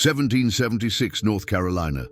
1776, North Carolina.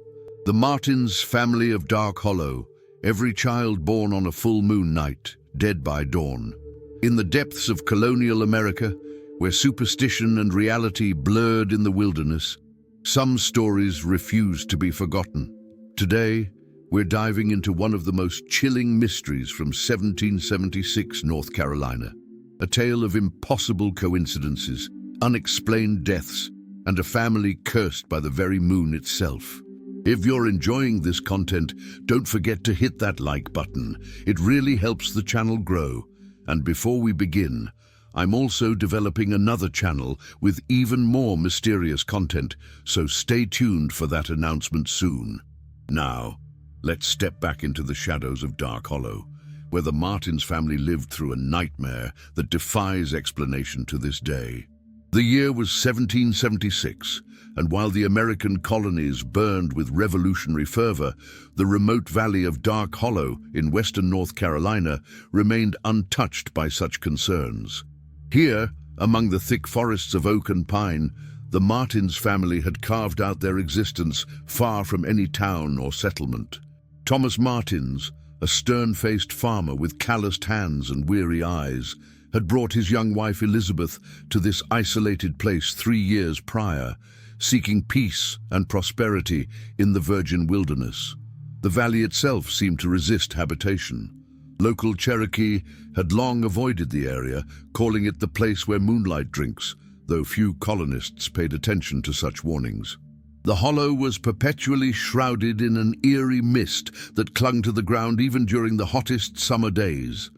The Martins family of Dark Hollow, every child born on a full moon night, dead by dawn. In the depths of colonial America, where superstition and reality blurred in the wilderness, some stories refuse to be forgotten. Today, we're diving into one of the most chilling mysteries from 1776, North Carolina. A tale of impossible coincidences, unexplained deaths, and a family cursed by the very moon itself. If you're enjoying this content, don't forget to hit that like button. It really helps the channel grow. And before we begin, I'm also developing another channel with even more mysterious content, so stay tuned for that announcement soon. Now, let's step back into the shadows of Dark Hollow, where the Martins family lived through a nightmare that defies explanation to this day. The year was 1776, and while the American colonies burned with revolutionary fervor, the remote valley of Dark Hollow in western North Carolina remained untouched by such concerns. Here, among the thick forests of oak and pine, the Martins family had carved out their existence far from any town or settlement. Thomas Martins, a stern-faced farmer with calloused hands and weary eyes, had brought his young wife Elizabeth to this isolated place 3 years prior, seeking peace and prosperity in the virgin wilderness. The valley itself seemed to resist habitation. Local Cherokee had long avoided the area, calling it the place where moonlight drinks, though few colonists paid attention to such warnings. The hollow was perpetually shrouded in an eerie mist that clung to the ground even during the hottest summer days.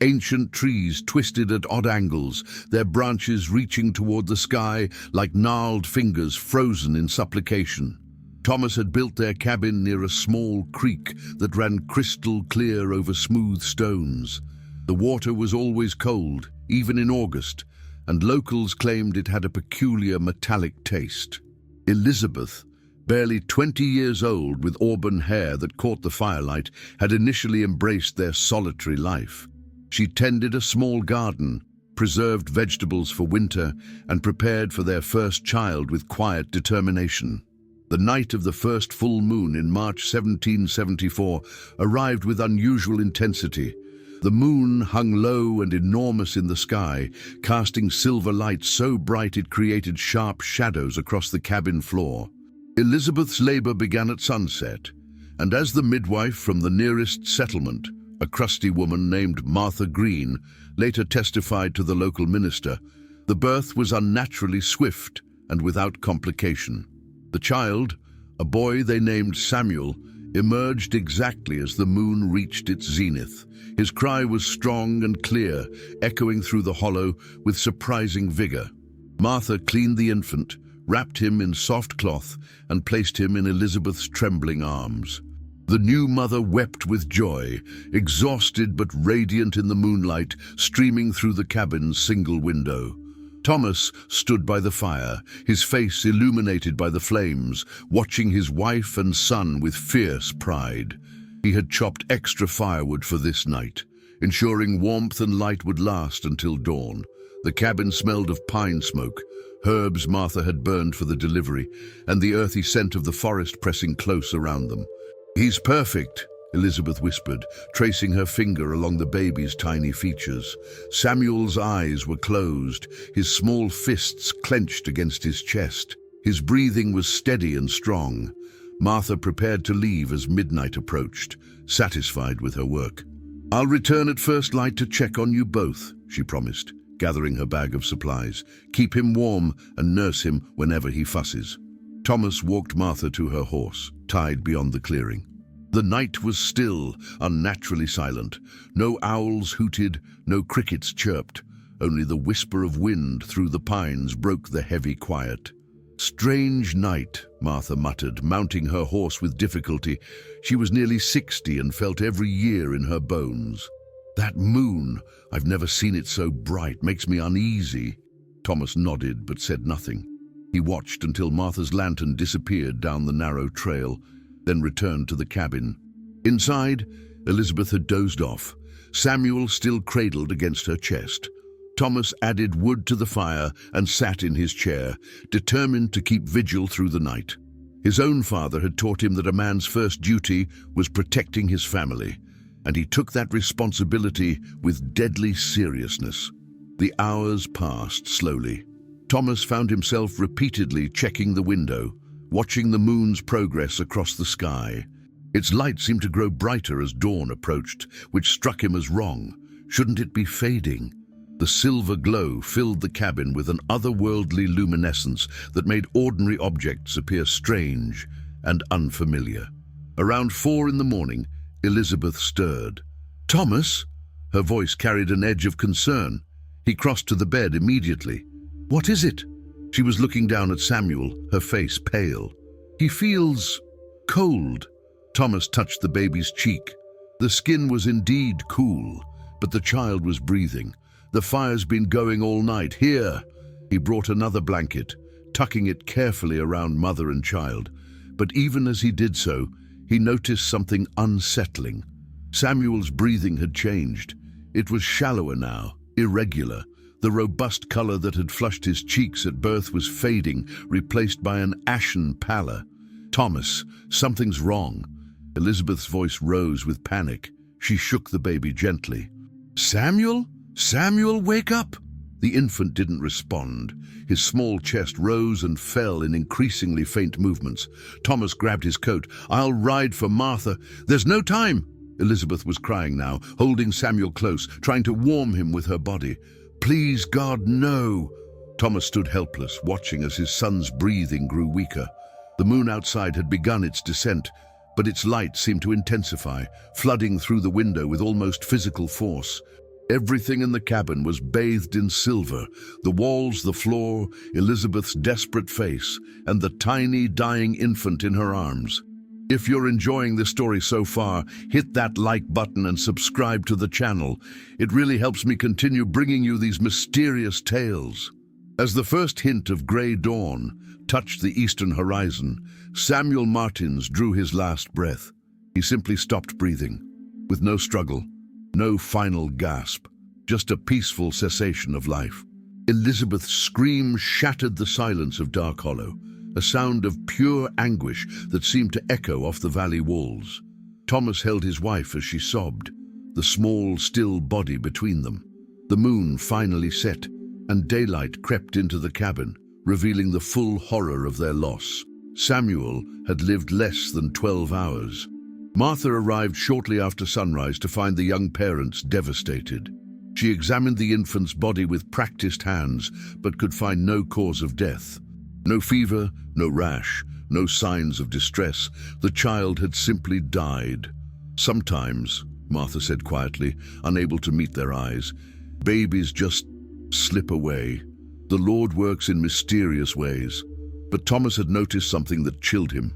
Ancient trees twisted at odd angles, their branches reaching toward the sky like gnarled fingers frozen in supplication. Thomas had built their cabin near a small creek that ran crystal clear over smooth stones. The water was always cold, even in August, and locals claimed it had a peculiar metallic taste. Elizabeth, barely 20 years old with auburn hair that caught the firelight, had initially embraced their solitary life. She tended a small garden, preserved vegetables for winter, and prepared for their first child with quiet determination. The night of the first full moon in March 1774 arrived with unusual intensity. The moon hung low and enormous in the sky, casting silver light so bright it created sharp shadows across the cabin floor. Elizabeth's labor began at sunset, and as the midwife from the nearest settlement, a crusty woman named Martha Green, later testified to the local minister, the birth was unnaturally swift and without complication. The child, a boy they named Samuel, emerged exactly as the moon reached its zenith. His cry was strong and clear, echoing through the hollow with surprising vigor. Martha cleaned the infant, wrapped him in soft cloth, and placed him in Elizabeth's trembling arms. The new mother wept with joy, exhausted but radiant in the moonlight streaming through the cabin's single window. Thomas stood by the fire, his face illuminated by the flames, watching his wife and son with fierce pride. He had chopped extra firewood for this night, ensuring warmth and light would last until dawn. The cabin smelled of pine smoke, herbs Martha had burned for the delivery, and the earthy scent of the forest pressing close around them. "He's perfect," Elizabeth whispered, tracing her finger along the baby's tiny features. Samuel's eyes were closed, his small fists clenched against his chest. His breathing was steady and strong. Martha prepared to leave as midnight approached, satisfied with her work. "I'll return at first light to check on you both," she promised, gathering her bag of supplies. "Keep him warm and nurse him whenever he fusses." Thomas walked Martha to her horse, tied beyond the clearing. The night was still, unnaturally silent. No owls hooted, no crickets chirped. Only the whisper of wind through the pines broke the heavy quiet. "Strange night," Martha muttered, mounting her horse with difficulty. She was nearly 60 and felt every year in her bones. "That moon, I've never seen it so bright, makes me uneasy." Thomas nodded but said nothing. He watched until Martha's lantern disappeared down the narrow trail, then returned to the cabin. Inside, Elizabeth had dozed off, Samuel still cradled against her chest. Thomas added wood to the fire and sat in his chair, determined to keep vigil through the night. His own father had taught him that a man's first duty was protecting his family, and he took that responsibility with deadly seriousness. The hours passed slowly. Thomas found himself repeatedly checking the window, watching the moon's progress across the sky. Its light seemed to grow brighter as dawn approached, which struck him as wrong. Shouldn't it be fading? The silver glow filled the cabin with an otherworldly luminescence that made ordinary objects appear strange and unfamiliar. Around 4 in the morning, Elizabeth stirred. "Thomas?" Her voice carried an edge of concern. He crossed to the bed immediately. "What is it?" She was looking down at Samuel, her face pale. "He feels cold." Thomas touched the baby's cheek. The skin was indeed cool, but the child was breathing. "The fire's been going all night. Here." He brought another blanket, tucking it carefully around mother and child. But even as he did so, he noticed something unsettling. Samuel's breathing had changed. It was shallower now, irregular. The robust color that had flushed his cheeks at birth was fading, replaced by an ashen pallor. "Thomas, something's wrong." Elizabeth's voice rose with panic. She shook the baby gently. "Samuel? Samuel, wake up!" The infant didn't respond. His small chest rose and fell in increasingly faint movements. Thomas grabbed his coat. "I'll ride for Martha." "There's no time!" Elizabeth was crying now, holding Samuel close, trying to warm him with her body. "Please, God, no!" Thomas stood helpless, watching as his son's breathing grew weaker. The moon outside had begun its descent, but its light seemed to intensify, flooding through the window with almost physical force. Everything in the cabin was bathed in silver, the walls, the floor, Elizabeth's desperate face, and the tiny, dying infant in her arms. If you're enjoying this story so far, hit that like button and subscribe to the channel. It really helps me continue bringing you these mysterious tales. As the first hint of grey dawn touched the eastern horizon, Samuel Martins drew his last breath. He simply stopped breathing, with no struggle, no final gasp, just a peaceful cessation of life. Elizabeth's scream shattered the silence of Dark Hollow, a sound of pure anguish that seemed to echo off the valley walls. Thomas held his wife as she sobbed, the small, still body between them. The moon finally set, and daylight crept into the cabin, revealing the full horror of their loss. Samuel had lived less than 12 hours. Martha arrived shortly after sunrise to find the young parents devastated. She examined the infant's body with practiced hands, but could find no cause of death. No fever, no rash, no signs of distress. The child had simply died. "Sometimes," Martha said quietly, unable to meet their eyes, "babies just slip away. The Lord works in mysterious ways." But Thomas had noticed something that chilled him.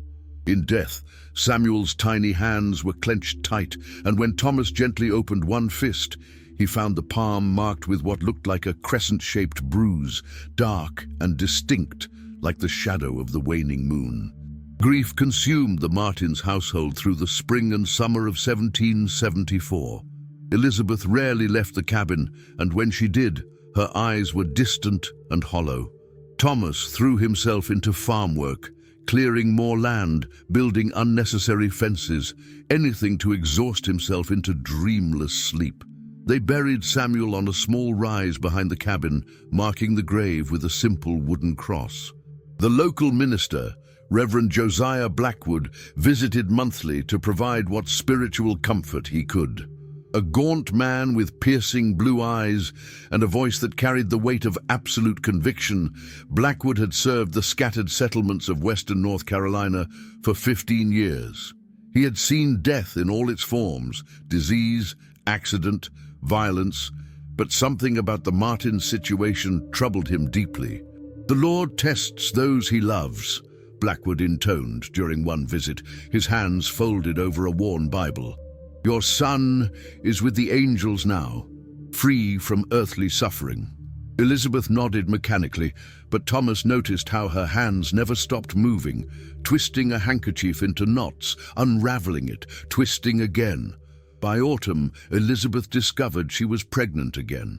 In death, Samuel's tiny hands were clenched tight, and when Thomas gently opened one fist, he found the palm marked with what looked like a crescent-shaped bruise, dark and distinct, like the shadow of the waning moon. Grief consumed the Martins household through the spring and summer of 1774. Elizabeth rarely left the cabin, and when she did, her eyes were distant and hollow. Thomas threw himself into farm work, clearing more land, building unnecessary fences, anything to exhaust himself into dreamless sleep. They buried Samuel on a small rise behind the cabin, marking the grave with a simple wooden cross. The local minister, Reverend Josiah Blackwood, visited monthly to provide what spiritual comfort he could. A gaunt man with piercing blue eyes and a voice that carried the weight of absolute conviction, Blackwood had served the scattered settlements of western North Carolina for 15 years. He had seen death in all its forms, disease, accident, violence, but something about the Martins situation troubled him deeply. "The Lord tests those he loves," Blackwood intoned during one visit, his hands folded over a worn Bible. "Your son is with the angels now, free from earthly suffering." Elizabeth nodded mechanically, but Thomas noticed how her hands never stopped moving, twisting a handkerchief into knots, unraveling it, twisting again. By autumn, Elizabeth discovered she was pregnant again.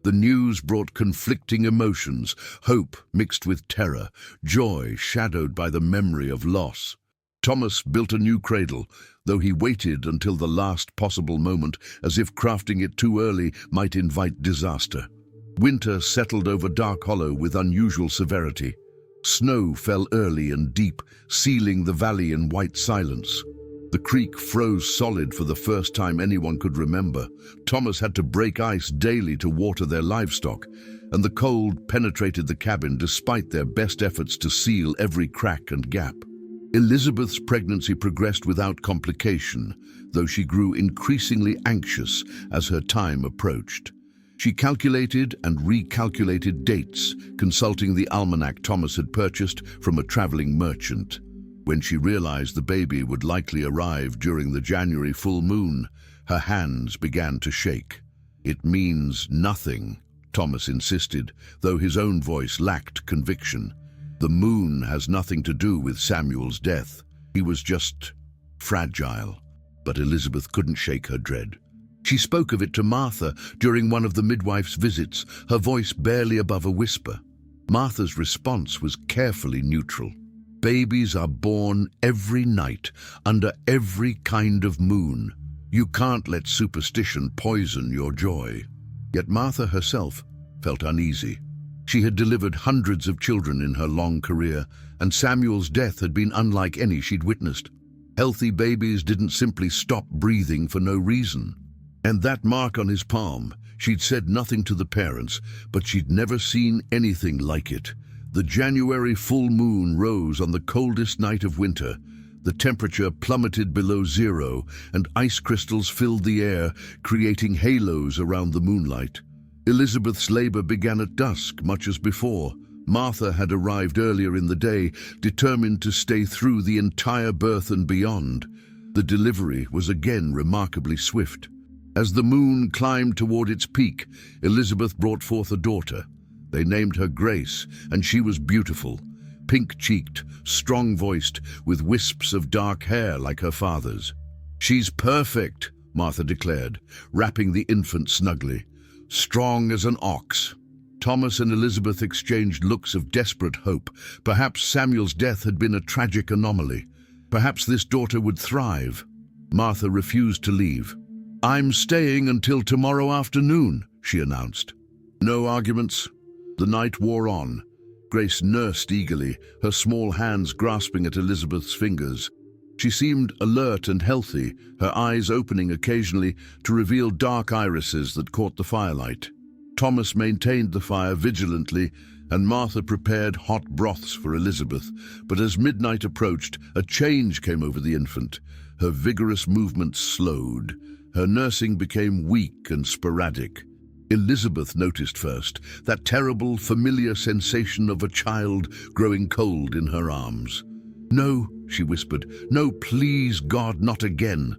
The news brought conflicting emotions, hope mixed with terror, joy shadowed by the memory of loss. Thomas built a new cradle, though he waited until the last possible moment, as if crafting it too early might invite disaster. Winter settled over Dark Hollow with unusual severity. Snow fell early and deep, sealing the valley in white silence. The creek froze solid for the first time anyone could remember. Thomas had to break ice daily to water their livestock, and the cold penetrated the cabin despite their best efforts to seal every crack and gap. Elizabeth's pregnancy progressed without complication, though she grew increasingly anxious as her time approached. She calculated and recalculated dates, consulting the almanac Thomas had purchased from a traveling merchant. When she realized the baby would likely arrive during the January full moon, her hands began to shake. "It means nothing," Thomas insisted, though his own voice lacked conviction. "The moon has nothing to do with Samuel's death. He was just fragile." But Elizabeth couldn't shake her dread. She spoke of it to Martha during one of the midwife's visits, her voice barely above a whisper. Martha's response was carefully neutral. "Babies are born every night, under every kind of moon. You can't let superstition poison your joy." Yet Martha herself felt uneasy. She had delivered hundreds of children in her long career, and Samuel's death had been unlike any she'd witnessed. Healthy babies didn't simply stop breathing for no reason. And that mark on his palm, she'd said nothing to the parents, but she'd never seen anything like it. The January full moon rose on the coldest night of winter. The temperature plummeted below zero, and ice crystals filled the air, creating halos around the moonlight. Elizabeth's labor began at dusk, much as before. Martha had arrived earlier in the day, determined to stay through the entire birth and beyond. The delivery was again remarkably swift. As the moon climbed toward its peak, Elizabeth brought forth a daughter. They named her Grace, and she was beautiful, pink-cheeked, strong-voiced, with wisps of dark hair like her father's. "She's perfect," Martha declared, wrapping the infant snugly. "Strong as an ox." Thomas and Elizabeth exchanged looks of desperate hope. Perhaps Samuel's death had been a tragic anomaly. Perhaps this daughter would thrive. Martha refused to leave. "I'm staying until tomorrow afternoon," she announced. No arguments. The night wore on. Grace nursed eagerly, her small hands grasping at Elizabeth's fingers. She seemed alert and healthy, her eyes opening occasionally to reveal dark irises that caught the firelight. Thomas maintained the fire vigilantly, and Martha prepared hot broths for Elizabeth. But as midnight approached, a change came over the infant. Her vigorous movements slowed. Her nursing became weak and sporadic. Elizabeth noticed first that terrible, familiar sensation of a child growing cold in her arms. "No," she whispered. "No, please, God, not again."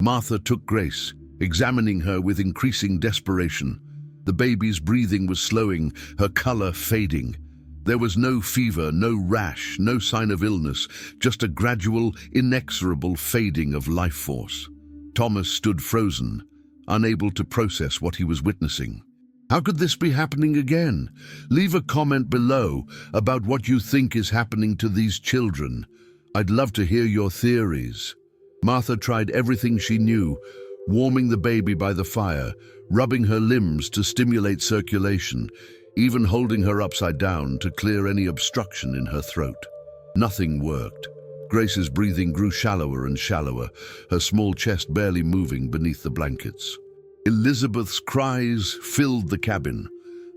Martha took Grace, examining her with increasing desperation. The baby's breathing was slowing, her color fading. There was no fever, no rash, no sign of illness, just a gradual, inexorable fading of life force. Thomas stood frozen, unable to process what he was witnessing. How could this be happening again? Leave a comment below about what you think is happening to these children. I'd love to hear your theories. Martha tried everything she knew, warming the baby by the fire, rubbing her limbs to stimulate circulation, even holding her upside down to clear any obstruction in her throat. Nothing worked. Grace's breathing grew shallower and shallower, her small chest barely moving beneath the blankets. Elizabeth's cries filled the cabin,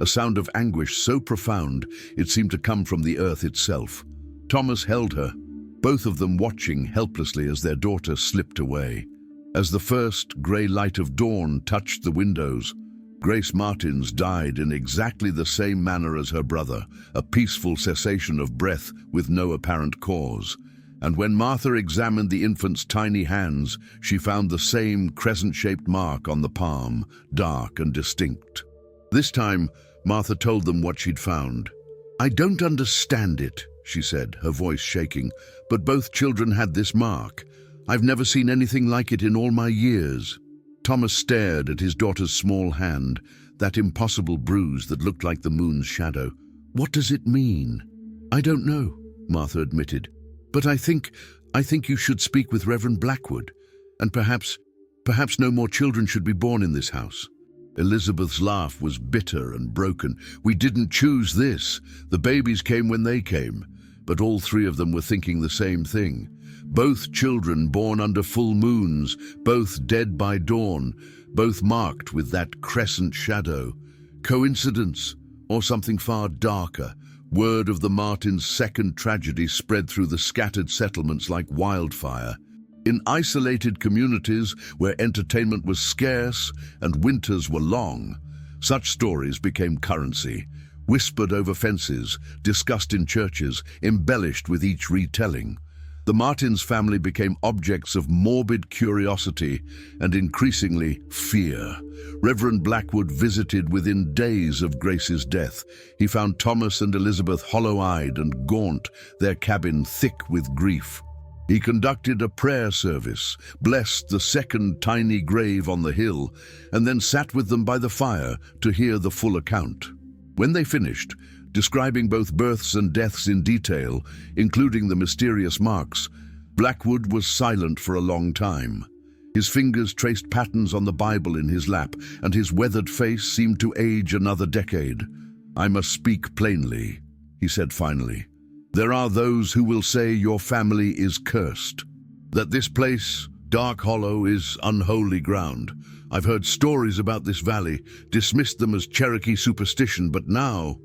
a sound of anguish so profound it seemed to come from the earth itself. Thomas held her, both of them watching helplessly as their daughter slipped away. As the first grey light of dawn touched the windows, Grace Martins died in exactly the same manner as her brother, a peaceful cessation of breath with no apparent cause. And when Martha examined the infant's tiny hands, she found the same crescent-shaped mark on the palm, dark and distinct. This time, Martha told them what she'd found. "I don't understand it," she said, her voice shaking, "but both children had this mark. I've never seen anything like it in all my years." Thomas stared at his daughter's small hand, that impossible bruise that looked like the moon's shadow. What does it mean? I don't know, Martha admitted. But I think you should speak with Reverend Blackwood, and perhaps no more children should be born in this house. Elizabeth's laugh was bitter and broken. We didn't choose this. The babies came when they came. But all three of them were thinking the same thing. Both children born under full moons, both dead by dawn, both marked with that crescent shadow. Coincidence, or something far darker? Word of the Martins' second tragedy spread through the scattered settlements like wildfire. In isolated communities where entertainment was scarce and winters were long, such stories became currency, whispered over fences, discussed in churches, embellished with each retelling. The Martins family became objects of morbid curiosity and increasingly fear. Reverend Blackwood visited within days of Grace's death. He found Thomas and Elizabeth hollow-eyed and gaunt, their cabin thick with grief. He conducted a prayer service, blessed the second tiny grave on the hill, and then sat with them by the fire to hear the full account. When they finished, describing both births and deaths in detail, including the mysterious marks, Blackwood was silent for a long time. His fingers traced patterns on the Bible in his lap, and his weathered face seemed to age another decade. "I must speak plainly," he said finally. "There are those who will say your family is cursed, that this place, Dark Hollow, is unholy ground. I've heard stories about this valley, dismissed them as Cherokee superstition, but now,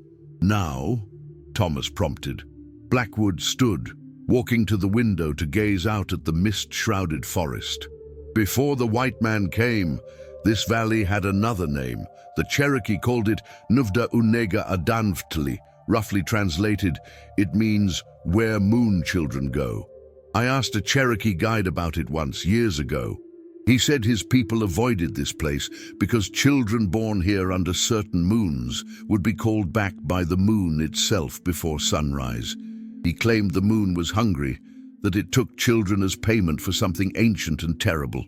Thomas prompted. Blackwood stood, walking to the window to gaze out at the mist-shrouded forest. Before the white man came, this valley had another name. The Cherokee called it Nuvda Unega Adanvtli. Roughly translated, it means where moon children go. I asked a Cherokee guide about it once, years ago. He said his people avoided this place because children born here under certain moons would be called back by the moon itself before sunrise. He claimed the moon was hungry, that it took children as payment for something ancient and terrible.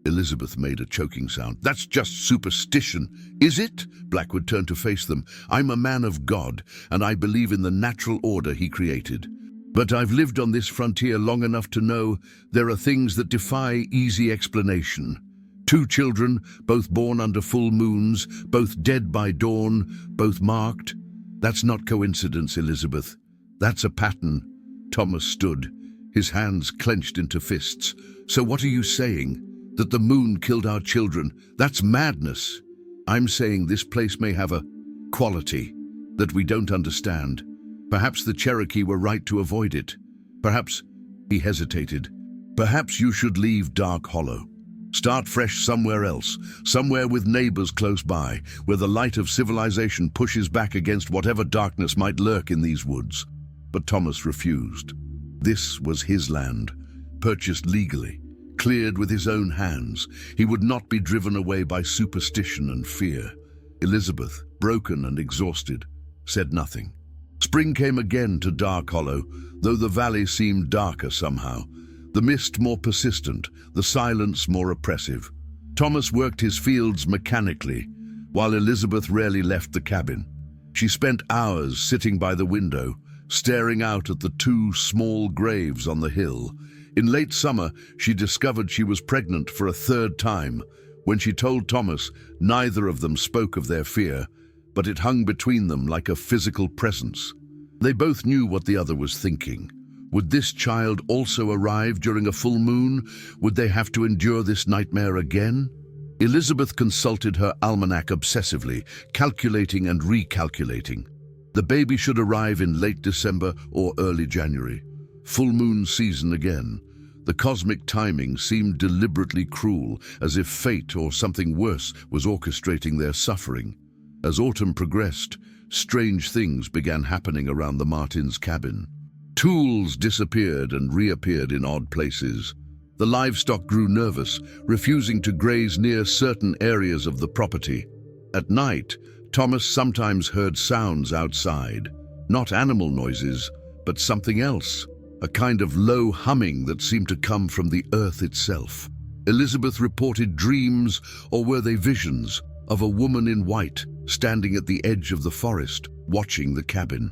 Elizabeth made a choking sound. "That's just superstition, is it?" Blackwood turned to face them. "I'm a man of God, and I believe in the natural order he created. But I've lived on this frontier long enough to know there are things that defy easy explanation. 2 children, both born under full moons, both dead by dawn, both marked. That's not coincidence, Elizabeth. That's a pattern." Thomas stood, his hands clenched into fists. "So what are you saying? That the moon killed our children? That's madness." "I'm saying this place may have a quality that we don't understand. Perhaps the Cherokee were right to avoid it. Perhaps," he hesitated, "perhaps you should leave Dark Hollow. Start fresh somewhere else, somewhere with neighbors close by, where the light of civilization pushes back against whatever darkness might lurk in these woods." But Thomas refused. This was his land, purchased legally, cleared with his own hands. He would not be driven away by superstition and fear. Elizabeth, broken and exhausted, said nothing. Spring came again to Dark Hollow, though the valley seemed darker somehow. The mist more persistent, the silence more oppressive. Thomas worked his fields mechanically, while Elizabeth rarely left the cabin. She spent hours sitting by the window, staring out at the 2 small graves on the hill. In late summer, she discovered she was pregnant for a 3rd time. When she told Thomas, neither of them spoke of their fear, but it hung between them like a physical presence. They both knew what the other was thinking. Would this child also arrive during a full moon? Would they have to endure this nightmare again? Elizabeth consulted her almanac obsessively, calculating and recalculating. The baby should arrive in late December or early January. Full moon season again. The cosmic timing seemed deliberately cruel, as if fate or something worse was orchestrating their suffering. As autumn progressed, strange things began happening around the Martins' cabin. Tools disappeared and reappeared in odd places. The livestock grew nervous, refusing to graze near certain areas of the property. At night, Thomas sometimes heard sounds outside. Not animal noises, but something else. A kind of low humming that seemed to come from the earth itself. Elizabeth reported dreams, or were they visions? of a woman in white standing at the edge of the forest, watching the cabin.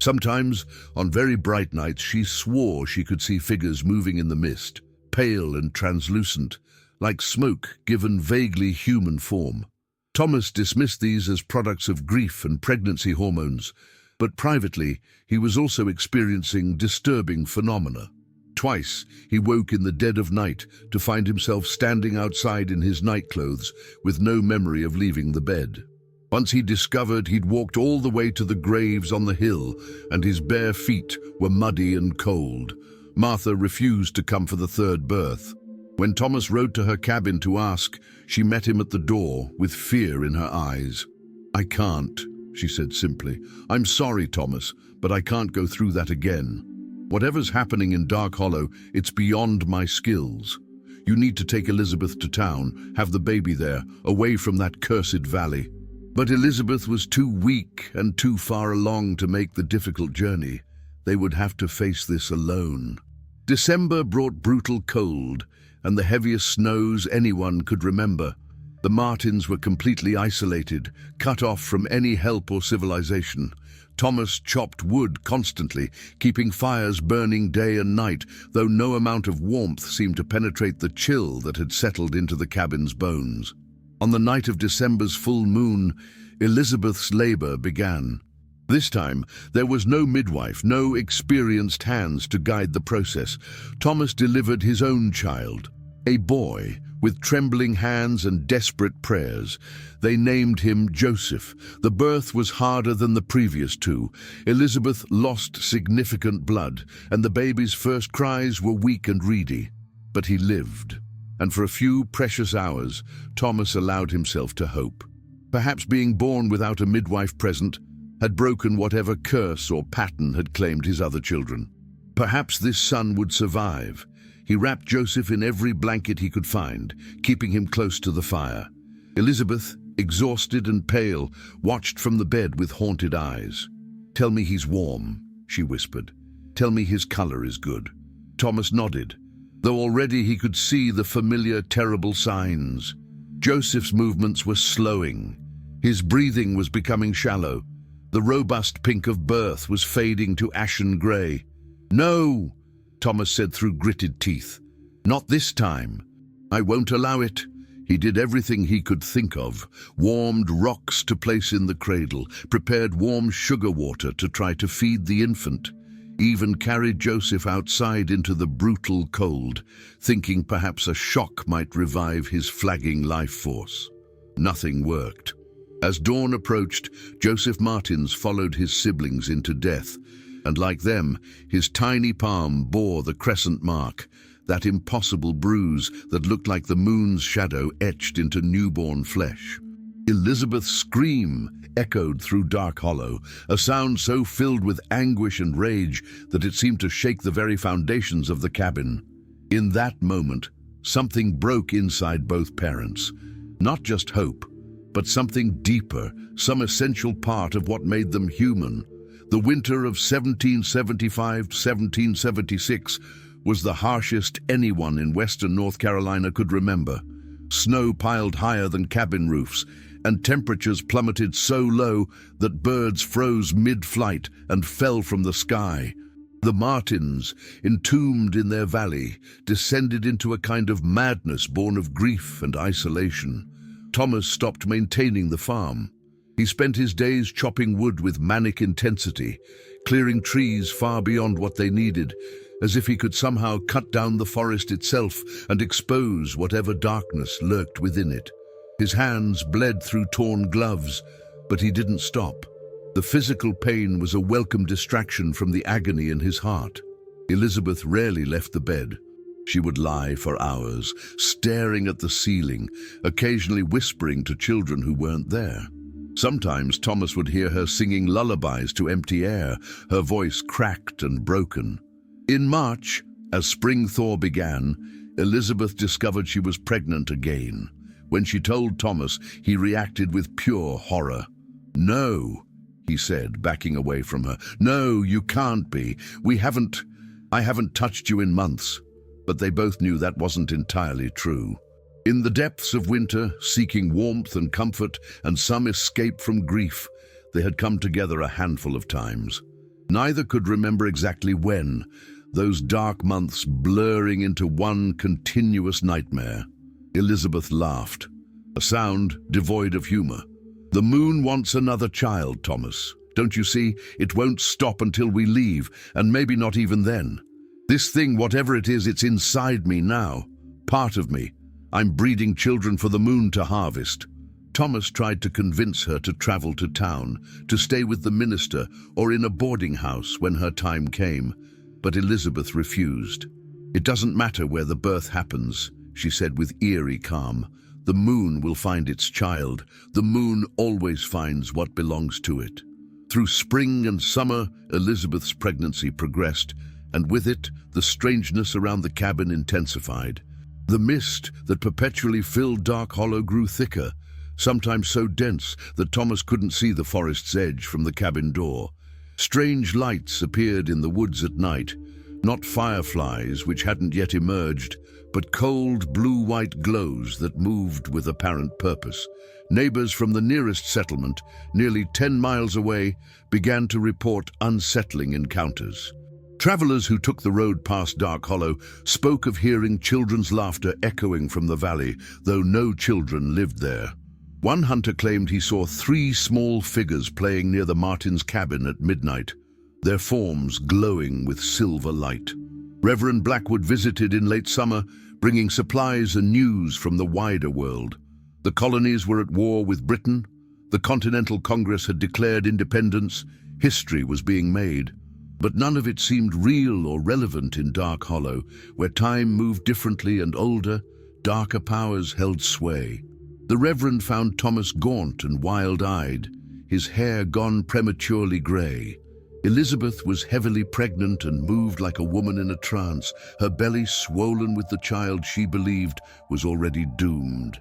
Sometimes, on very bright nights, she swore she could see figures moving in the mist, pale and translucent, like smoke given vaguely human form. Thomas dismissed these as products of grief and pregnancy hormones, but privately he was also experiencing disturbing phenomena. Twice he woke in the dead of night to find himself standing outside in his nightclothes with no memory of leaving the bed. Once he discovered he'd walked all the way to the graves on the hill and his bare feet were muddy and cold. Martha refused to come for the third birth. When Thomas rode to her cabin to ask, she met him at the door with fear in her eyes. "I can't," she said simply. "I'm sorry, Thomas, but I can't go through that again. Whatever's happening in Dark Hollow, it's beyond my skills. You need to take Elizabeth to town, have the baby there, away from that cursed valley." But Elizabeth was too weak and too far along to make the difficult journey. They would have to face this alone. December brought brutal cold and the heaviest snows anyone could remember. The Martins were completely isolated, cut off from any help or civilization. Thomas chopped wood constantly, keeping fires burning day and night, though no amount of warmth seemed to penetrate the chill that had settled into the cabin's bones. On the night of December's full moon, Elizabeth's labor began. This time, there was no midwife, no experienced hands to guide the process. Thomas delivered his own child, a boy, with trembling hands and desperate prayers. They named him Joseph. The birth was harder than the previous two. Elizabeth lost significant blood, and the baby's first cries were weak and reedy. But he lived, and for a few precious hours, Thomas allowed himself to hope. Perhaps being born without a midwife present had broken whatever curse or pattern had claimed his other children. Perhaps this son would survive. He wrapped Joseph in every blanket he could find, keeping him close to the fire. Elizabeth, exhausted and pale, watched from the bed with haunted eyes. "Tell me he's warm," she whispered. "Tell me his color is good." Thomas nodded, though already he could see the familiar, terrible signs. Joseph's movements were slowing. His breathing was becoming shallow. The robust pink of birth was fading to ashen gray. "No!" Thomas said through gritted teeth. "Not this time. I won't allow it." He did everything he could think of, warmed rocks to place in the cradle, prepared warm sugar water to try to feed the infant, even carried Joseph outside into the brutal cold, thinking perhaps a shock might revive his flagging life force. Nothing worked. As dawn approached, Joseph Martins followed his siblings into death, and like them, his tiny palm bore the crescent mark, that impossible bruise that looked like the moon's shadow etched into newborn flesh. Elizabeth's scream echoed through Dark Hollow, a sound so filled with anguish and rage that it seemed to shake the very foundations of the cabin. In that moment, something broke inside both parents. Not just hope, but something deeper, some essential part of what made them human. The winter of 1775-1776 was the harshest anyone in western North Carolina could remember. Snow piled higher than cabin roofs, and temperatures plummeted so low that birds froze mid-flight and fell from the sky. The Martins, entombed in their valley, descended into a kind of madness born of grief and isolation. Thomas stopped maintaining the farm. He spent his days chopping wood with manic intensity, clearing trees far beyond what they needed, as if he could somehow cut down the forest itself and expose whatever darkness lurked within it. His hands bled through torn gloves, but he didn't stop. The physical pain was a welcome distraction from the agony in his heart. Elizabeth rarely left the bed. She would lie for hours, staring at the ceiling, occasionally whispering to children who weren't there. Sometimes Thomas would hear her singing lullabies to empty air, her voice cracked and broken. In March, as spring thaw began, Elizabeth discovered she was pregnant again. When she told Thomas, he reacted with pure horror. "No," he said, backing away from her. "No, you can't be. I haven't touched you in months." But they both knew that wasn't entirely true. In the depths of winter, seeking warmth and comfort and some escape from grief, they had come together a handful of times. Neither could remember exactly when, those dark months blurring into one continuous nightmare. Elizabeth laughed, a sound devoid of humor. "The moon wants another child, Thomas. Don't you see? It won't stop until we leave, and maybe not even then. This thing, whatever it is, it's inside me now. Part of me. I'm breeding children for the moon to harvest." Thomas tried to convince her to travel to town, to stay with the minister or in a boarding house when her time came, but Elizabeth refused. "It doesn't matter where the birth happens," she said with eerie calm. "The moon will find its child. The moon always finds what belongs to it." Through spring and summer, Elizabeth's pregnancy progressed, and with it, the strangeness around the cabin intensified. The mist that perpetually filled Dark Hollow grew thicker, sometimes so dense that Thomas couldn't see the forest's edge from the cabin door. Strange lights appeared in the woods at night, not fireflies which hadn't yet emerged, but cold blue-white glows that moved with apparent purpose. Neighbors from the nearest settlement, nearly 10 miles away, began to report unsettling encounters. Travelers who took the road past Dark Hollow spoke of hearing children's laughter echoing from the valley, though no children lived there. One hunter claimed he saw 3 small figures playing near the Martins' cabin at midnight, their forms glowing with silver light. Reverend Blackwood visited in late summer, bringing supplies and news from the wider world. The colonies were at war with Britain, the Continental Congress had declared independence, history was being made. But none of it seemed real or relevant in Dark Hollow, where time moved differently and older, darker powers held sway. The Reverend found Thomas gaunt and wild-eyed, his hair gone prematurely grey. Elizabeth was heavily pregnant and moved like a woman in a trance, her belly swollen with the child she believed was already doomed.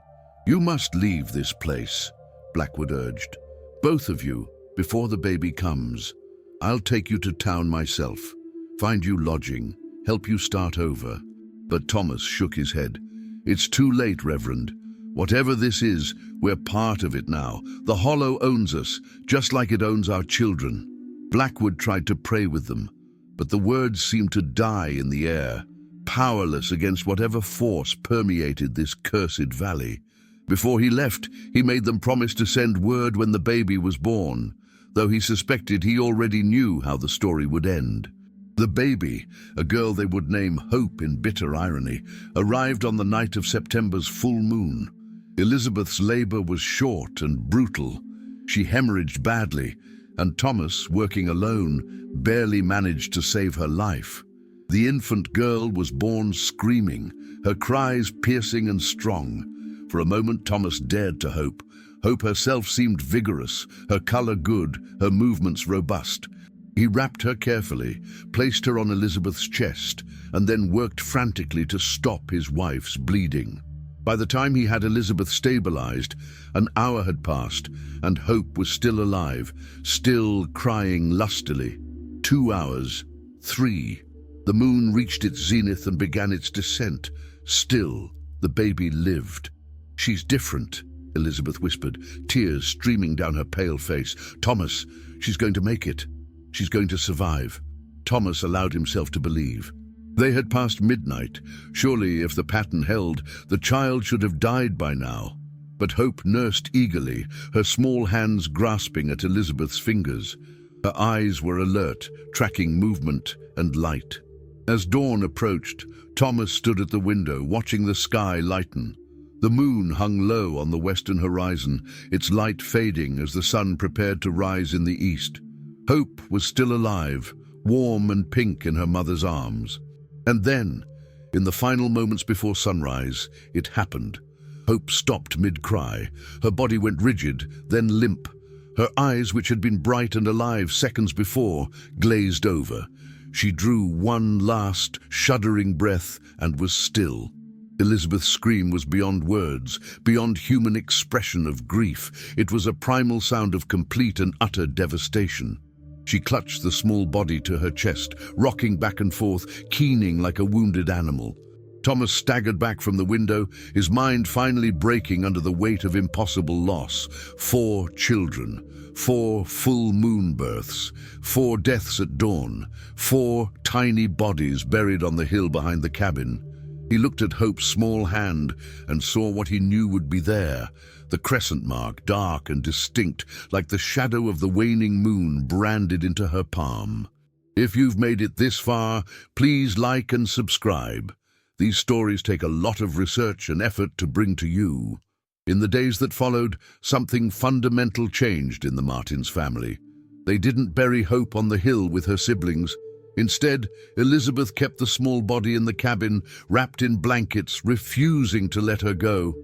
"You must leave this place," Blackwood urged. "Both of you, before the baby comes. I'll take you to town myself, find you lodging, help you start over." But Thomas shook his head. "It's too late, Reverend. Whatever this is, we're part of it now. The Hollow owns us, just like it owns our children." Blackwood tried to pray with them, but the words seemed to die in the air, powerless against whatever force permeated this cursed valley. Before he left, he made them promise to send word when the baby was born, though he suspected he already knew how the story would end. The baby, a girl they would name Hope in bitter irony, arrived on the night of September's full moon. Elizabeth's labor was short and brutal. She hemorrhaged badly, and Thomas, working alone, barely managed to save her life. The infant girl was born screaming, her cries piercing and strong. For a moment Thomas dared to hope. Hope herself seemed vigorous, her color good, her movements robust. He wrapped her carefully, placed her on Elizabeth's chest, and then worked frantically to stop his wife's bleeding. By the time he had Elizabeth stabilized, an hour had passed, and Hope was still alive, still crying lustily. 2 hours, 3. The moon reached its zenith and began its descent. Still, the baby lived. "She's different," Elizabeth whispered, tears streaming down her pale face. "Thomas, she's going to make it. She's going to survive." Thomas allowed himself to believe. They had passed midnight. Surely, if the pattern held, the child should have died by now. But Hope nursed eagerly, her small hands grasping at Elizabeth's fingers. Her eyes were alert, tracking movement and light. As dawn approached, Thomas stood at the window, watching the sky lighten. The moon hung low on the western horizon, its light fading as the sun prepared to rise in the east. Hope was still alive, warm and pink in her mother's arms. And then, in the final moments before sunrise, it happened. Hope stopped mid-cry. Her body went rigid, then limp. Her eyes, which had been bright and alive seconds before, glazed over. She drew one last, shuddering breath and was still. Elizabeth's scream was beyond words, beyond human expression of grief. It was a primal sound of complete and utter devastation. She clutched the small body to her chest, rocking back and forth, keening like a wounded animal. Thomas staggered back from the window, his mind finally breaking under the weight of impossible loss. 4 children, 4 full moon births, 4 deaths at dawn, 4 tiny bodies buried on the hill behind the cabin. He looked at Hope's small hand and saw what he knew would be there, the crescent mark, dark and distinct, like the shadow of the waning moon branded into her palm. If you've made it this far, please like and subscribe. These stories take a lot of research and effort to bring to you. In the days that followed, something fundamental changed in the Martins family. They didn't bury Hope on the hill with her siblings. Instead, Elizabeth kept the small body in the cabin, wrapped in blankets, refusing to let her go.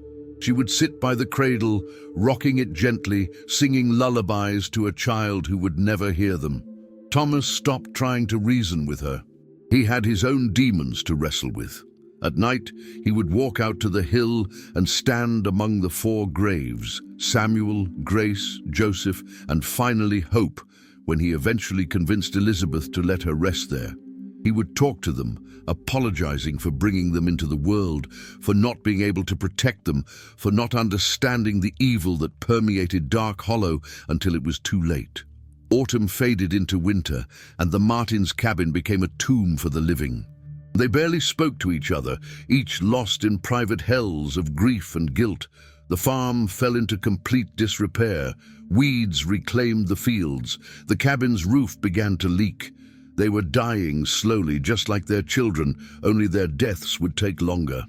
She would sit by the cradle, rocking it gently, singing lullabies to a child who would never hear them. Thomas stopped trying to reason with her. He had his own demons to wrestle with. At night, he would walk out to the hill and stand among the 4 graves, Samuel, Grace, Joseph, and finally Hope, when he eventually convinced Elizabeth to let her rest there. He would talk to them, apologizing for bringing them into the world, for not being able to protect them, for not understanding the evil that permeated Dark Hollow until it was too late. Autumn faded into winter, and the Martins' cabin became a tomb for the living. They barely spoke to each other, each lost in private hells of grief and guilt. The farm fell into complete disrepair. Weeds reclaimed the fields. The cabin's roof began to leak. They were dying slowly, just like their children, only their deaths would take longer.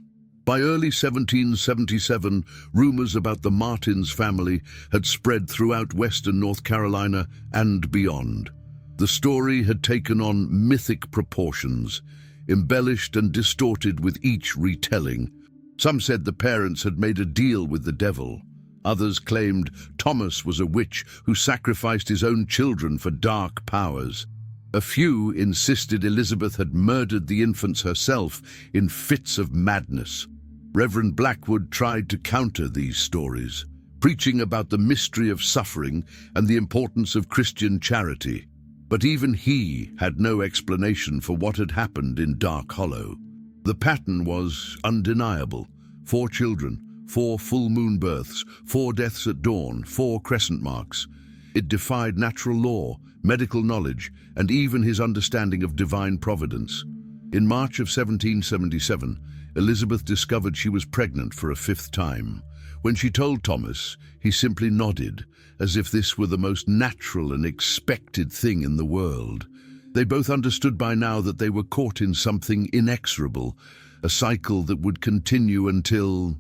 By early 1777, rumors about the Martins family had spread throughout western North Carolina and beyond. The story had taken on mythic proportions, embellished and distorted with each retelling. Some said the parents had made a deal with the devil. Others claimed Thomas was a witch who sacrificed his own children for dark powers. A few insisted Elizabeth had murdered the infants herself in fits of madness. Reverend Blackwood tried to counter these stories, preaching about the mystery of suffering and the importance of Christian charity. But even he had no explanation for what had happened in Dark Hollow. The pattern was undeniable. 4 children, 4 full moon births, 4 deaths at dawn, 4 crescent marks. It defied natural law, medical knowledge, and even his understanding of divine providence. In March of 1777, Elizabeth discovered she was pregnant for a 5th time. When she told Thomas, he simply nodded, as if this were the most natural and expected thing in the world. They both understood by now that they were caught in something inexorable, a cycle that would continue until...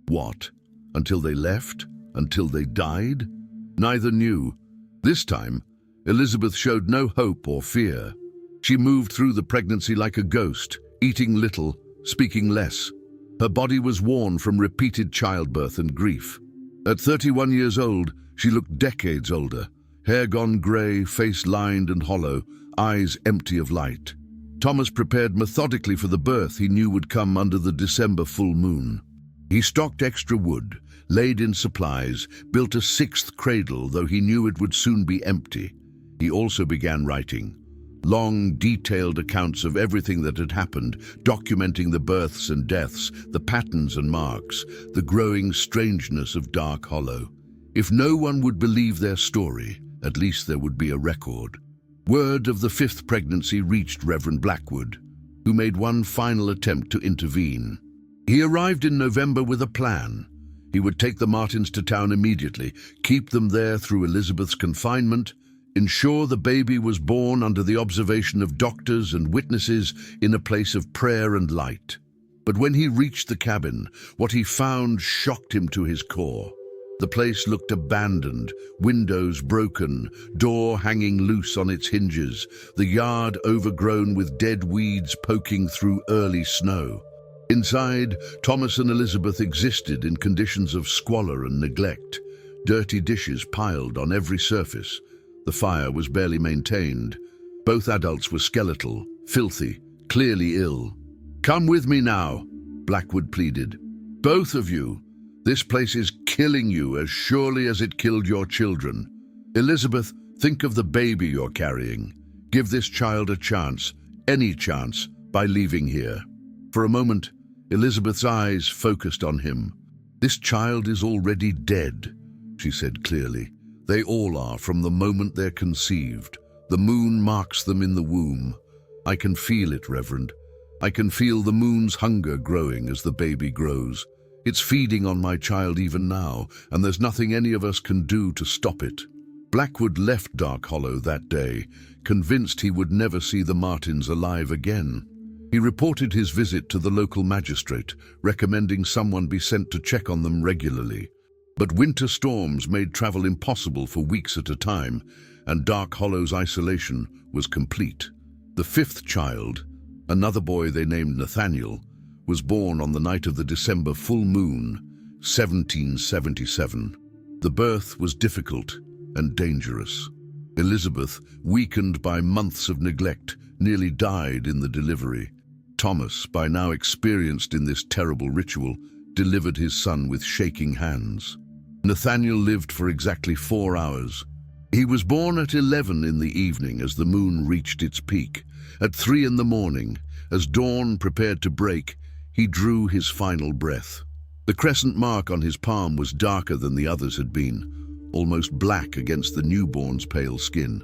what? Until they left? Until they died? Neither knew. This time, Elizabeth showed no hope or fear. She moved through the pregnancy like a ghost, eating little, speaking less. Her body was worn from repeated childbirth and grief. At 31 years old, she looked decades older, hair gone grey, face lined and hollow, eyes empty of light. Thomas prepared methodically for the birth he knew would come under the December full moon. He stocked extra wood, laid in supplies, built a 6th cradle, though he knew it would soon be empty. He also began writing. Long, detailed accounts of everything that had happened, documenting the births and deaths, the patterns and marks, the growing strangeness of Dark Hollow. If no one would believe their story, at least there would be a record. Word of the 5th pregnancy reached Reverend Blackwood, who made one final attempt to intervene. He arrived in November with a plan. He would take the Martins to town immediately, keep them there through Elizabeth's confinement, ensure the baby was born under the observation of doctors and witnesses in a place of prayer and light. But when he reached the cabin, what he found shocked him to his core. The place looked abandoned, windows broken, door hanging loose on its hinges, the yard overgrown with dead weeds poking through early snow. Inside, Thomas and Elizabeth existed in conditions of squalor and neglect. Dirty dishes piled on every surface. The fire was barely maintained. Both adults were skeletal, filthy, clearly ill. "Come with me now," Blackwood pleaded. "Both of you. This place is killing you as surely as it killed your children. Elizabeth, think of the baby you're carrying. Give this child a chance, any chance, by leaving here." For a moment, Elizabeth's eyes focused on him. "This child is already dead," she said clearly. "They all are from the moment they're conceived. The moon marks them in the womb. I can feel it, Reverend. I can feel the moon's hunger growing as the baby grows. It's feeding on my child even now, and there's nothing any of us can do to stop it." Blackwood left Dark Hollow that day, convinced he would never see the Martins alive again. He reported his visit to the local magistrate, recommending someone be sent to check on them regularly. But winter storms made travel impossible for weeks at a time, and Dark Hollow's isolation was complete. The fifth child, another boy they named Nathaniel, was born on the night of the December full moon, 1777. The birth was difficult and dangerous. Elizabeth, weakened by months of neglect, nearly died in the delivery. Thomas, by now experienced in this terrible ritual, delivered his son with shaking hands. Nathaniel lived for exactly 4 hours. He was born at 11 in the evening as the moon reached its peak. At 3 in the morning, as dawn prepared to break, he drew his final breath. The crescent mark on his palm was darker than the others had been, almost black against the newborn's pale skin.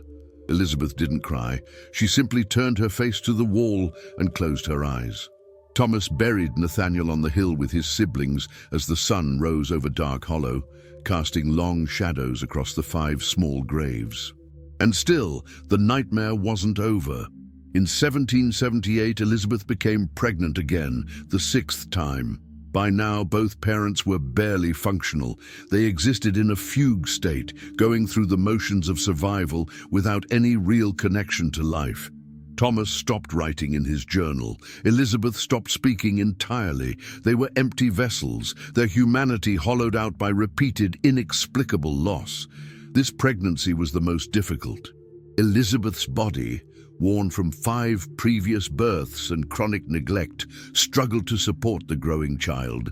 Elizabeth didn't cry. She simply turned her face to the wall and closed her eyes. Thomas buried Nathaniel on the hill with his siblings as the sun rose over Dark Hollow, casting long shadows across the 5 small graves. And still, the nightmare wasn't over. In 1778, Elizabeth became pregnant again, the 6th time. By now, both parents were barely functional. They existed in a fugue state, going through the motions of survival without any real connection to life. Thomas stopped writing in his journal. Elizabeth stopped speaking entirely. They were empty vessels, their humanity hollowed out by repeated, inexplicable loss. This pregnancy was the most difficult. Elizabeth's body, worn from 5 previous births and chronic neglect, struggled to support the growing child.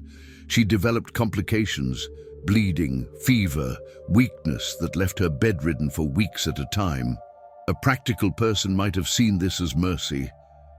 She developed complications, bleeding, fever, weakness that left her bedridden for weeks at a time. A practical person might have seen this as mercy.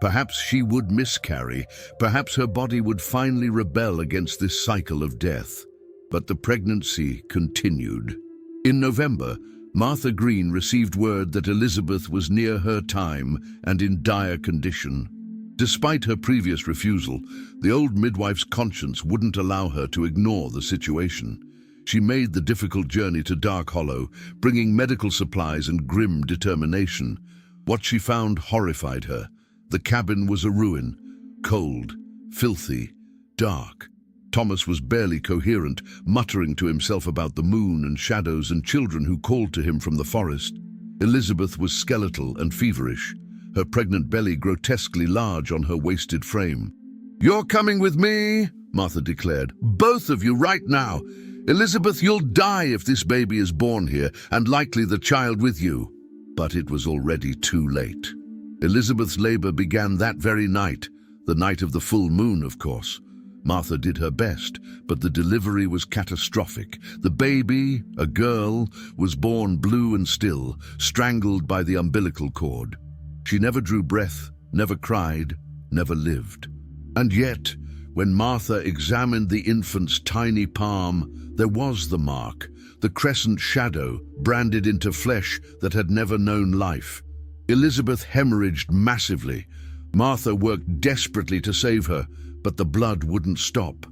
Perhaps she would miscarry. Perhaps her body would finally rebel against this cycle of death. But the pregnancy continued. In November, Martha Green received word that Elizabeth was near her time and in dire condition. Despite her previous refusal, the old midwife's conscience wouldn't allow her to ignore the situation. She made the difficult journey to Dark Hollow, bringing medical supplies and grim determination. What she found horrified her. The cabin was a ruin, cold, filthy, dark. Thomas was barely coherent, muttering to himself about the moon and shadows and children who called to him from the forest. Elizabeth was skeletal and feverish, her pregnant belly grotesquely large on her wasted frame. "You're coming with me," Martha declared. "Both of you right now. Elizabeth, you'll die if this baby is born here, and likely the child with you." But it was already too late. Elizabeth's labor began that very night, the night of the full moon, of course. Martha did her best, but the delivery was catastrophic. The baby, a girl, was born blue and still, strangled by the umbilical cord. She never drew breath, never cried, never lived. And yet, when Martha examined the infant's tiny palm, there was the mark, the crescent shadow branded into flesh that had never known life. Elizabeth hemorrhaged massively. Martha worked desperately to save her, but the blood wouldn't stop.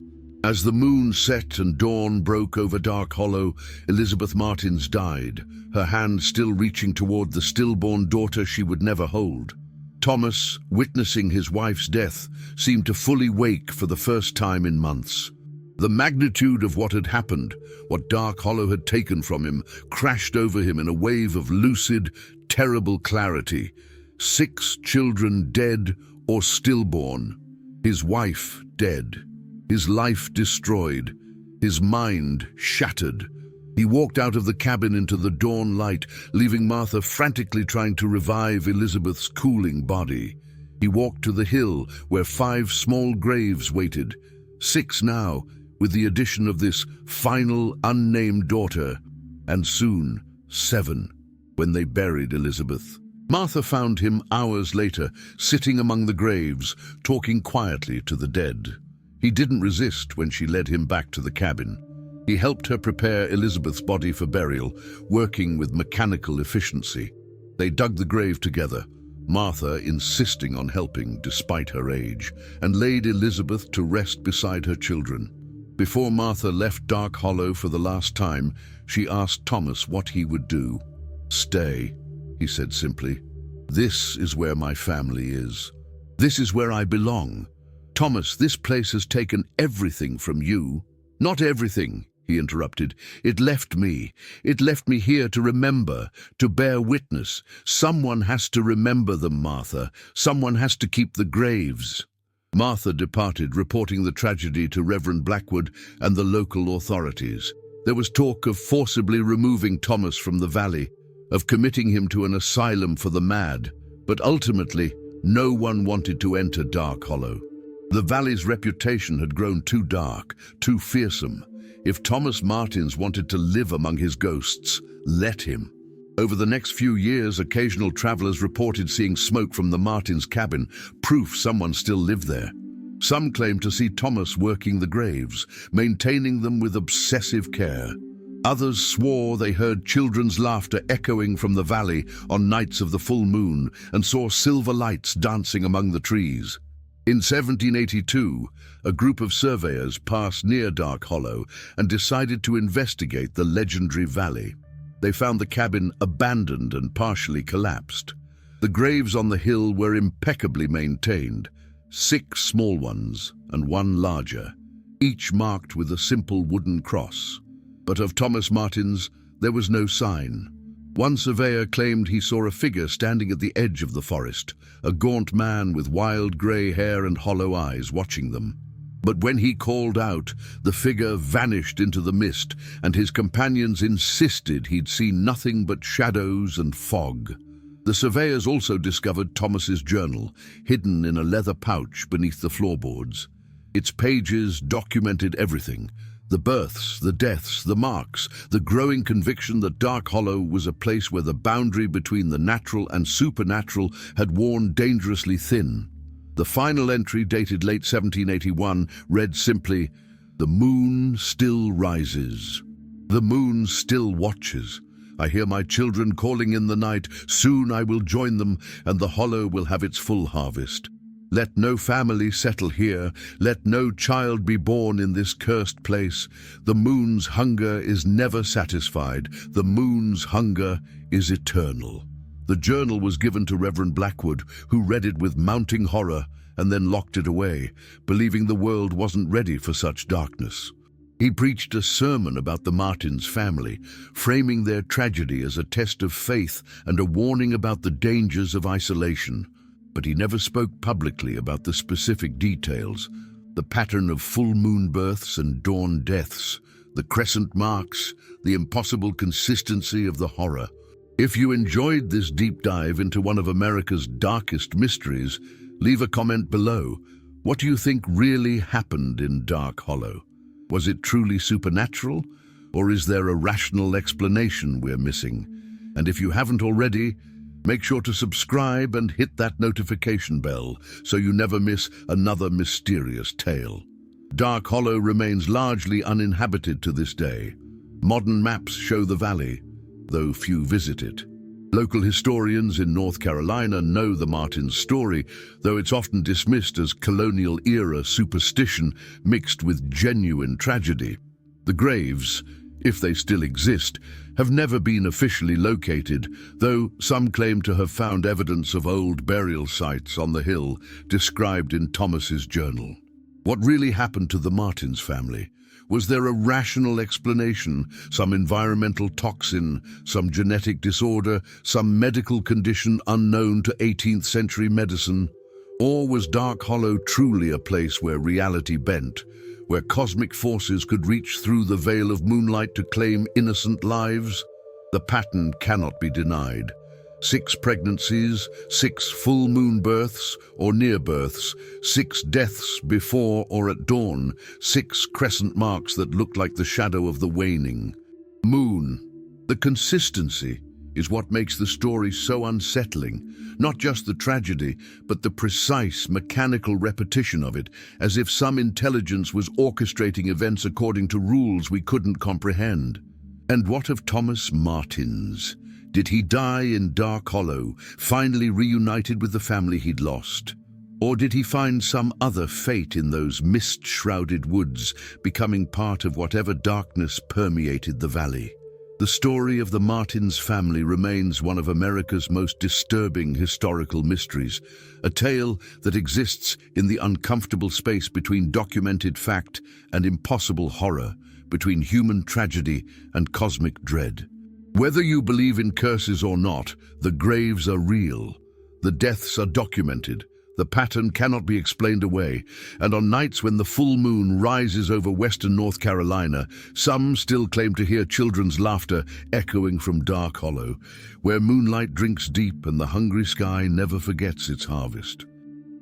As the moon set and dawn broke over Dark Hollow, Elizabeth Martins died, her hand still reaching toward the stillborn daughter she would never hold. Thomas, witnessing his wife's death, seemed to fully wake for the first time in months. The magnitude of what had happened, what Dark Hollow had taken from him, crashed over him in a wave of lucid, terrible clarity. 6 children dead or stillborn. His wife dead. His life destroyed. His mind shattered. He walked out of the cabin into the dawn light, leaving Martha frantically trying to revive Elizabeth's cooling body. He walked to the hill where 5 small graves waited. 6 now, with the addition of this final unnamed daughter, and soon 7, when they buried Elizabeth. Martha found him hours later, sitting among the graves, talking quietly to the dead. He didn't resist when she led him back to the cabin. He helped her prepare Elizabeth's body for burial, working with mechanical efficiency. They dug the grave together, Martha insisting on helping despite her age, and laid Elizabeth to rest beside her children. Before Martha left Dark Hollow for the last time, she asked Thomas what he would do. "Stay," he said simply. "This is where my family is. This is where I belong. Thomas, this place has taken everything from you." "Not everything," he interrupted. "It left me. It left me here to remember, to bear witness. Someone has to remember them, Martha. Someone has to keep the graves." Martha departed, reporting the tragedy to Reverend Blackwood and the local authorities. There was talk of forcibly removing Thomas from the valley, of committing him to an asylum for the mad, but ultimately, no one wanted to enter Dark Hollow. The valley's reputation had grown too dark, too fearsome. If Thomas Martins wanted to live among his ghosts, let him. Over the next few years, occasional travelers reported seeing smoke from the Martins' cabin, proof someone still lived there. Some claimed to see Thomas working the graves, maintaining them with obsessive care. Others swore they heard children's laughter echoing from the valley on nights of the full moon and saw silver lights dancing among the trees. In 1782, a group of surveyors passed near Dark Hollow and decided to investigate the legendary valley. They found the cabin abandoned and partially collapsed. The graves on the hill were impeccably maintained, 6 small ones and 1 larger, each marked with a simple wooden cross. But of Thomas Martins, there was no sign. One surveyor claimed he saw a figure standing at the edge of the forest, a gaunt man with wild grey hair and hollow eyes watching them. But when he called out, the figure vanished into the mist, and his companions insisted he'd seen nothing but shadows and fog. The surveyors also discovered Thomas's journal, hidden in a leather pouch beneath the floorboards. Its pages documented everything: the births, the deaths, the marks, the growing conviction that Dark Hollow was a place where the boundary between the natural and supernatural had worn dangerously thin. The final entry, dated late 1781, read simply, "The moon still rises. The moon still watches. I hear my children calling in the night. Soon I will join them, and the hollow will have its full harvest. Let no family settle here. Let no child be born in this cursed place. The moon's hunger is never satisfied. The moon's hunger is eternal." The journal was given to Reverend Blackwood, who read it with mounting horror and then locked it away, believing the world wasn't ready for such darkness. He preached a sermon about the Martins family, framing their tragedy as a test of faith and a warning about the dangers of isolation. But he never spoke publicly about the specific details: the pattern of full moon births and dawn deaths, the crescent marks, the impossible consistency of the horror. If you enjoyed this deep dive into one of America's darkest mysteries, leave a comment below. What do you think really happened in Dark Hollow? Was it truly supernatural, or is there a rational explanation we're missing? And if you haven't already, make sure to subscribe and hit that notification bell so you never miss another mysterious tale. Dark Hollow remains largely uninhabited to this day. Modern maps show the valley, though few visit it. Local historians in North Carolina know the Martins story, though it's often dismissed as colonial-era superstition mixed with genuine tragedy. The graves, if they still exist, have never been officially located, though some claim to have found evidence of old burial sites on the hill described in Thomas's journal. What really happened to the Martins family? Was there a rational explanation, some environmental toxin, some genetic disorder, some medical condition unknown to 18th century medicine? Or was Dark Hollow truly a place where reality bent, where cosmic forces could reach through the veil of moonlight to claim innocent lives? The pattern cannot be denied. 6 pregnancies, 6 full moon births or near births, 6 deaths before or at dawn, 6 crescent marks that look like the shadow of the waning moon. The consistency, is what makes the story so unsettling. Not just the tragedy, but the precise, mechanical repetition of it, as if some intelligence was orchestrating events according to rules we couldn't comprehend. And what of Thomas Martins? Did he die in Dark Hollow, finally reunited with the family he'd lost? Or did he find some other fate in those mist-shrouded woods, becoming part of whatever darkness permeated the valley? The story of the Martins family remains one of America's most disturbing historical mysteries, a tale that exists in the uncomfortable space between documented fact and impossible horror, between human tragedy and cosmic dread. Whether you believe in curses or not, the graves are real. The deaths are documented. The pattern cannot be explained away, and on nights when the full moon rises over western North Carolina, some still claim to hear children's laughter echoing from Dark Hollow, where moonlight drinks deep and the hungry sky never forgets its harvest.